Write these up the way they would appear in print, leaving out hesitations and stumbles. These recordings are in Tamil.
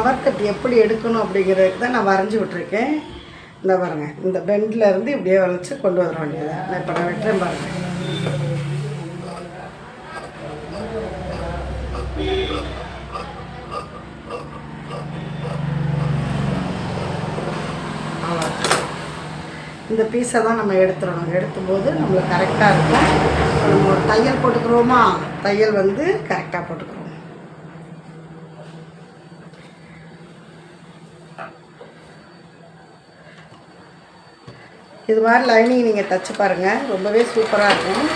கவர் கட் எப்படி எடுக்கணும் அப்படிங்கிறதுக்கு தான் நான் வரைஞ்சி விட்ருக்கேன். இந்த பாருங்கள், இந்த பெண்டில் இருந்து இப்படியே வளைச்சி கொண்டு வர வேண்டியது. நான் இப்போ நான் வெட்டுறேன் பாருங்கள். இந்த பீஸை தான் நம்ம எடுத்துடணும். எடுத்தும்போது நம்மளுக்கு கரெக்டாக இருக்கும். நம்ம ஒரு தையல் போட்டுக்கிறோமா, தையல் வந்து கரெக்டாக போட்டுக்கிறோம். இது மாதிரி லைனிங் நீங்கள் தைச்சி பாருங்கள், ரொம்பவே சூப்பராக இருக்கும்.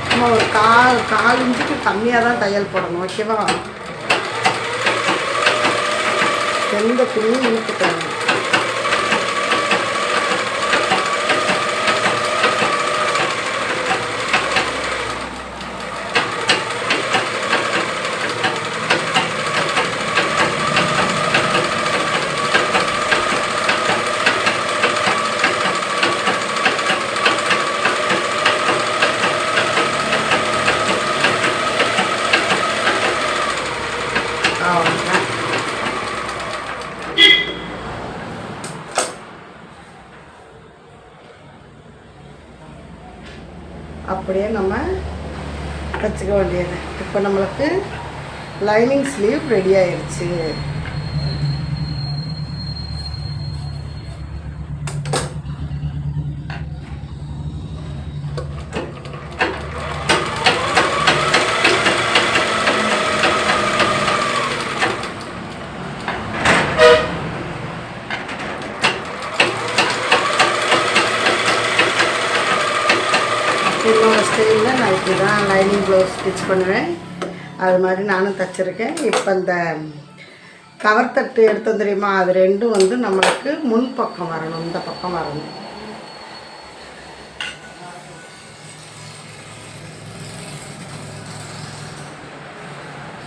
நம்ம ஒரு கால் இன்ச்சுக்கு கம்மியாக தான் தையல் போடணும், ஓகேவா? எந்த துணியும் இழுத்துக்கணும். அப்படியே நம்ம தைச்சிக்க வேண்டியது. இப்போ நம்மளுக்கு லைனிங் ஸ்லீவ் ரெடி ஆயிடுச்சு. என்னோடய ஸ்டைலில் நான் இப்படி தான் லைனிங் ப்ளவுஸ் ஸ்டிச் பண்ணுவேன். அது மாதிரி நானும் தைச்சிருக்கேன். இப்போ இந்த கவர் தட்டு எடுத்தோம் தெரியுமா, அது ரெண்டும் வந்து நம்மளுக்கு முன் பக்கம் வரணும், இந்த பக்கம் வரணும்.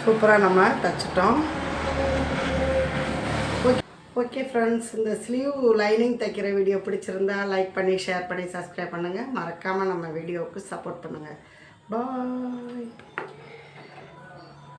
சூப்பராக நம்ம தைச்சிட்டோம். ஓகே ஃப்ரெண்ட்ஸ், இந்த ஸ்லீவ் லைனிங் தைக்கிற வீடியோ பிடிச்சிருந்தா லைக் பண்ணி, ஷேர் பண்ணி, சப்ஸ்கிரைப் பண்ணுங்கள். மறக்காமல் நம்ம வீடியோவுக்கு சப்போர்ட் பண்ணுங்கள். பாய்.